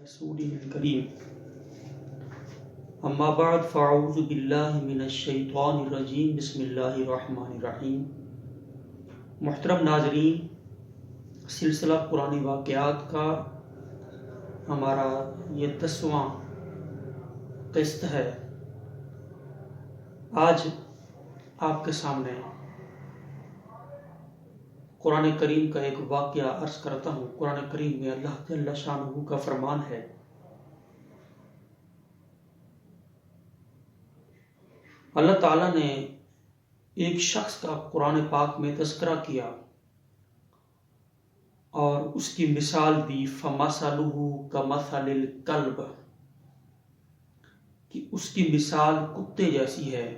رسوله الكريم اما بعد فاعوذ باللہ من الشیطان الرجیم بسم اللہ الرحمن الرحیم۔ محترم ناظرین، سلسلہ قرآن واقعات کا ہمارا یہ 10واں قسط ہے۔ آج آپ کے سامنے قرآن کریم کا ایک واقعہ عرض کرتا ہوں۔ قرآن کریم میں اللہ جل شانہ کا فرمان ہے، اللہ تعالیٰ نے ایک شخص کا قرآن پاک میں تذکرہ کیا اور اس کی مثال دی، فَمَثَلُهُ كَمَثَلِ الْكَلْبِ، کہ اس کی مثال کتے جیسی ہے،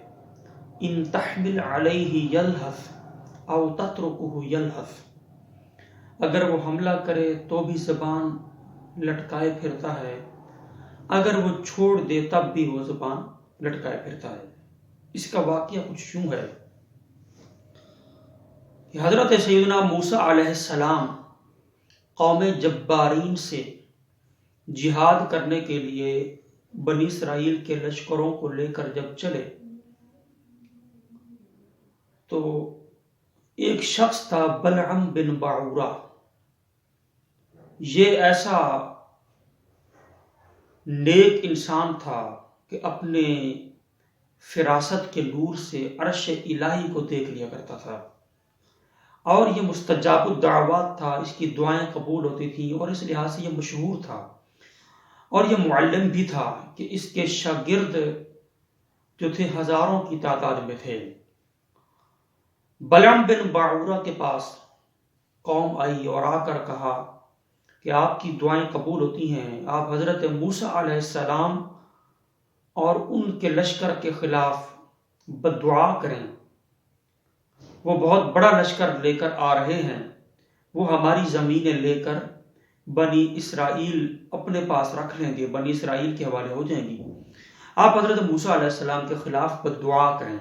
ان تحمل علیہ یلہث او تترکہ یلہث، اگر وہ حملہ کرے تو بھی زبان لٹکائے پھرتا ہے، اگر وہ چھوڑ دے تب بھی وہ زبان لٹکائے پھرتا ہے۔ اس کا واقعہ کچھ یوں ہے کہ حضرت سیدنا موسیٰ علیہ السلام قوم جبارین سے جہاد کرنے کے لیے بنی اسرائیل کے لشکروں کو لے کر جب چلے تو ایک شخص تھا بلعم بن باعورہ۔ یہ ایسا نیک انسان تھا کہ اپنے فراست کے نور سے عرش الہی کو دیکھ لیا کرتا تھا، اور یہ مستجاب الدعوات تھا، اس کی دعائیں قبول ہوتی تھیں، اور اس لحاظ سے یہ مشہور تھا، اور یہ معلم بھی تھا کہ اس کے شاگرد جو تھے ہزاروں کی تعداد میں تھے۔ بلعم بن باعورہ کے پاس قوم آئی اور آ کر کہا کہ آپ کی دعائیں قبول ہوتی ہیں، آپ حضرت موسیٰ علیہ السلام اور ان کے لشکر کے خلاف بددعا کریں، وہ بہت بڑا لشکر لے کر آ رہے ہیں، وہ ہماری زمینیں لے کر بنی اسرائیل اپنے پاس رکھ لیں گے، بنی اسرائیل کے حوالے ہو جائیں گی، آپ حضرت موسیٰ علیہ السلام کے خلاف بددعا کریں۔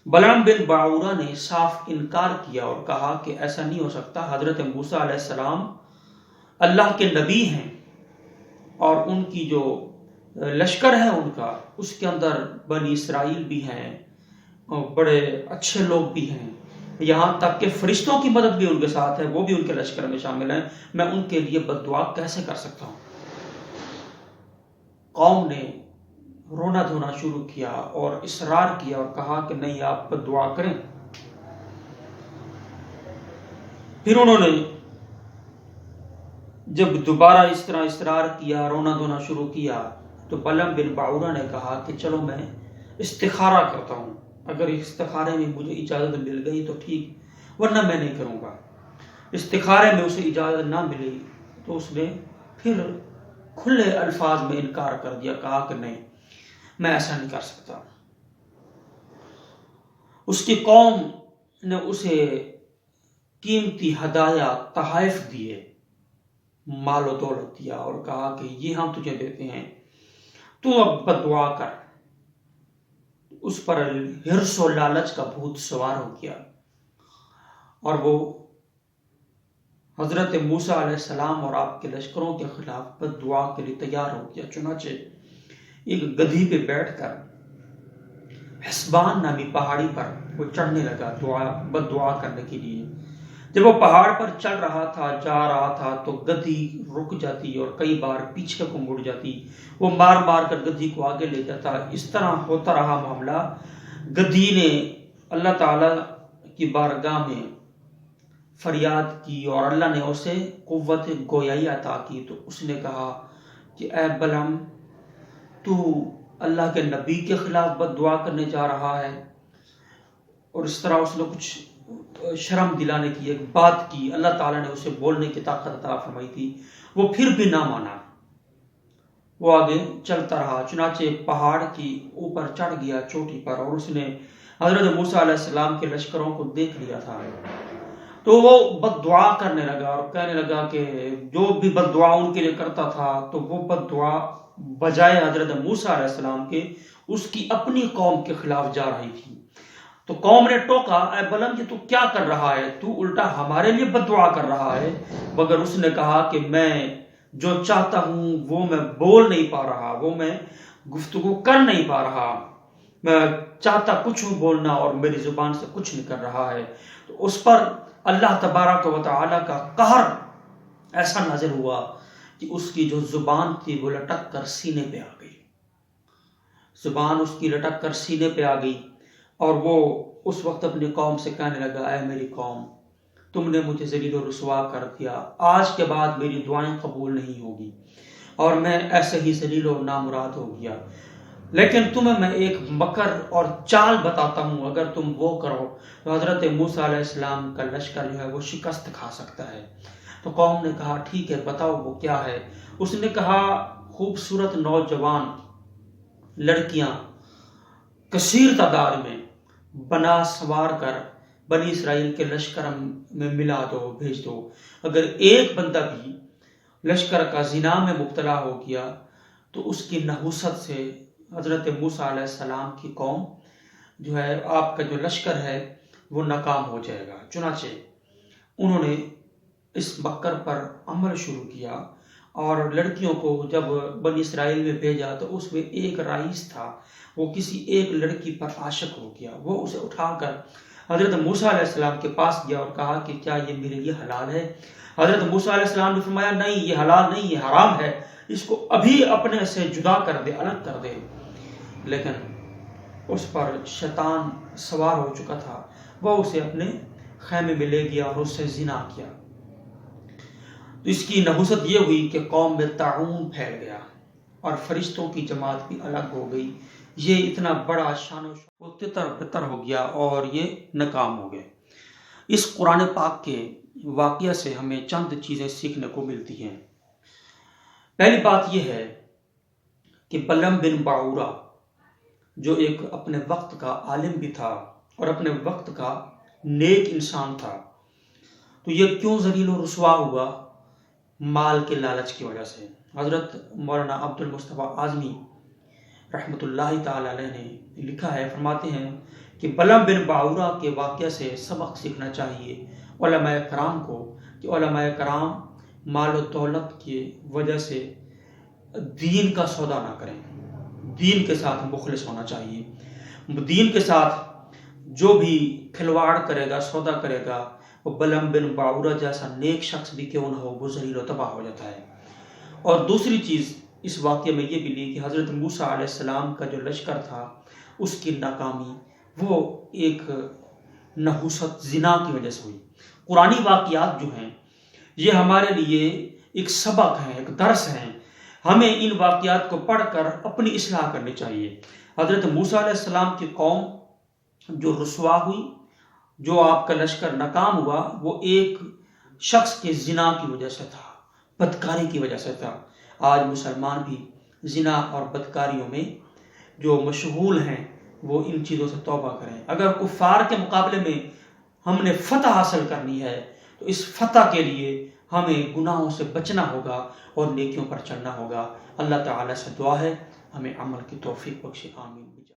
بلعم بن باعورہ نے صاف انکار کیا اور کہا کہ ایسا نہیں ہو سکتا، حضرت موسیٰ علیہ السلام اللہ کے نبی ہیں، اور ان کی جو لشکر ہے ان کا، اس کے اندر بنی اسرائیل بھی ہیں اور بڑے اچھے لوگ بھی ہیں، یہاں تک کہ فرشتوں کی مدد بھی ان کے ساتھ ہے، وہ بھی ان کے لشکر میں شامل ہیں، میں ان کے لیے بددعا کیسے کر سکتا ہوں؟ قوم نے رونا دھونا شروع کیا اور اصرار کیا اور کہا کہ نہیں، آپ بددعا کریں۔ پھر انہوں نے جب دوبارہ اس طرح اصرار کیا، رونا دھونا شروع کیا، تو بلعم بن باعورہ نے کہا کہ چلو میں استخارہ کرتا ہوں، اگر استخارے میں مجھے اجازت مل گئی تو ٹھیک، ورنہ میں نہیں کروں گا۔ استخارے میں اسے اجازت نہ ملی تو اس نے پھر کھلے الفاظ میں انکار کر دیا، کہا کہ نہیں، میں ایسا نہیں کر سکتا۔ اس کی قوم نے اسے قیمتی ہدایہ تحائف دیے، مال و دولت دیا، اور کہا کہ یہ ہم تجھے دیتے ہیں، تو اب بددعا کر۔ اس پر حرص و لالچ کا بھوت سوار ہو گیا، اور وہ حضرت موسیٰ علیہ السلام اور آپ کے لشکروں کے خلاف بددعا کے لیے تیار ہو گیا۔ چنانچہ ایک گدھی پہ بیٹھ کر حسبان نامی پہاڑی پر وہ چڑھنے لگا بددعا کرنے کے لیے۔ جب وہ پہاڑ پر چل رہا تھا، جا رہا تھا، تو گدھی رک جاتی اور کئی بار پیچھے کو مڑ جاتی، وہ مار مار کر گدھی کو آگے لے جاتا۔ اس طرح ہوتا رہا معاملہ۔ گدھی نے اللہ تعالیٰ کی بارگاہ میں فریاد کی اور اللہ نے اسے قوت گویائی عطا کی، تو اس نے کہا کہ اے بلعم، تو اللہ کے نبی کے خلاف بددعا کرنے جا رہا ہے؟ اور اس طرح اس نے کچھ شرم دلانے کی ایک بات کی، اللہ تعالیٰ نے اسے بولنے کی طاقت عطا فرمائی تھی، وہ پھر بھی نہ مانا، وہ آگے چلتا رہا۔ چنانچہ پہاڑ کی اوپر چڑھ گیا، چوٹی پر، اور اس نے حضرت موسیٰ علیہ السلام کے لشکروں کو دیکھ لیا تھا، تو وہ بددعا کرنے لگا اور کہنے لگا کہ جو بھی بددعا ان کے لیے کرتا تھا، تو وہ بددعا بجائے حضرت موسیٰ علیہ السلام کے اس کی اپنی قوم کے خلاف جا رہی تھی۔ تو قوم نے ٹوکا، اے بلعم یہ تو کیا کر رہا ہے، تو الٹا ہمارے لیے بددعا کر رہا ہے، مگر اس نے کہا کہ میں جو چاہتا ہوں وہ میں بول نہیں پا رہا، وہ میں گفتگو کر نہیں پا رہا، میں چاہتا کچھ ہوں بولنا اور میری زبان سے کچھ نکل رہا ہے، تو اس پر اللہ تبارک و تعالیٰ کا قہر ایسا نازل ہوا کہ اس کی جو زبان تھی وہ لٹک کر سینے پہ آ گئی، زبان اس کی لٹک کر سینے پہ آ گئی، اور وہ اس وقت اپنی قوم سے کہنے لگا، اے میری قوم، تم نے مجھے ذلیل و رسوا کر دیا، آج کے بعد میری دعائیں قبول نہیں ہوگی اور میں ایسے ہی ذلیل و نامراد ہو گیا، لیکن تمہیں میں ایک مکر اور چال بتاتا ہوں، اگر تم وہ کرو تو حضرت موسیٰ علیہ السلام کا لشکر جو ہے وہ شکست کھا سکتا ہے۔ تو قوم نے کہا ٹھیک ہے، بتاؤ وہ کیا ہے۔ اس نے کہا خوبصورت نوجوان لڑکیاں کثیر تعداد میں بنا سوار کر بنی اسرائیل کے لشکر میں ملا دو، بھیج دو، اگر ایک بندہ بھی لشکر کا زنا میں مبتلا ہو گیا تو اس کی نحوست سے حضرت موسیٰ علیہ السلام کی قوم جو ہے، آپ کا جو لشکر ہے وہ ناکام ہو جائے گا۔ چنانچہ انہوں نے اس مکر پر عمل شروع کیا اور لڑکیوں کو جب بنی اسرائیل میں بھیجا تو اس میں ایک رئیس تھا، وہ کسی ایک لڑکی پر عاشق ہو گیا، وہ اسے اٹھا کر حضرت موسیٰ علیہ السلام کے پاس گیا اور کہا کہ کیا یہ میرے لیے حلال ہے؟ حضرت موسیٰ علیہ السلام نے فرمایا نہیں، یہ حلال نہیں، یہ حرام ہے، اس کو ابھی اپنے سے جدا کر دے، الگ کر دے۔ لیکن اس پر شیطان سوار ہو چکا تھا، وہ اسے اپنے خیمے میں لے گیا اور اس سے زنا کیا۔ تو اس کی نحوست یہ ہوئی کہ قوم میں طاعون پھیل گیا اور فرشتوں کی جماعت بھی الگ ہو گئی، یہ اتنا بڑا شان و شوکت تتر بتر ہو گیا اور یہ ناکام ہو گئے۔ اس قرآن پاک کے واقعہ سے ہمیں چند چیزیں سیکھنے کو ملتی ہیں۔ پہلی بات یہ ہے کہ بلعم بن باعورہ جو ایک اپنے وقت کا عالم بھی تھا اور اپنے وقت کا نیک انسان تھا، تو یہ کیوں ذلیل و رسوا ہوا؟ مال کے لالچ کی وجہ سے۔ حضرت مولانا عبد المصطفیٰ اعظمی رحمۃ اللہ تعالی علیہ نے لکھا ہے، فرماتے ہیں کہ بلعم بن باعورہ کے واقعہ سے سبق سیکھنا چاہیے علماء کرام کو، کہ علماء کرام مال و دولت کی وجہ سے دین کا سودا نہ کریں، دین کے ساتھ مخلص ہونا چاہیے۔ دین کے ساتھ جو بھی کھلواڑ کرے گا، سودا کرے گا، وہ بلعم بن باعورہ جیسا نیک شخص بھی کیوں نہ ہو، وہ ذلیل و تباہ ہو جاتا ہے۔ اور دوسری چیز اس واقعے میں یہ بھی لی کہ حضرت موسیٰ علیہ السلام کا جو لشکر تھا اس کی ناکامی وہ ایک نحوست زنا کی وجہ سے ہوئی۔ قرآنی واقعات جو ہیں یہ ہمارے لیے ایک سبق ہیں، ایک درس ہیں، ہمیں ان واقعات کو پڑھ کر اپنی اصلاح کرنی چاہیے۔ حضرت موسیٰ علیہ السلام کی قوم جو رسوا ہوئی، جو آپ کا لشکر ناکام ہوا، وہ ایک شخص کے زنا کی وجہ سے تھا، بدکاری کی وجہ سے تھا۔ آج مسلمان بھی زنا اور بدکاریوں میں جو مشغول ہیں وہ ان چیزوں سے توبہ کریں۔ اگر کفار کے مقابلے میں ہم نے فتح حاصل کرنی ہے تو اس فتح کے لیے ہمیں گناہوں سے بچنا ہوگا اور نیکیوں پر چلنا ہوگا۔ اللہ تعالیٰ سے دعا ہے ہمیں عمل کی توفیق بخشے، آمین۔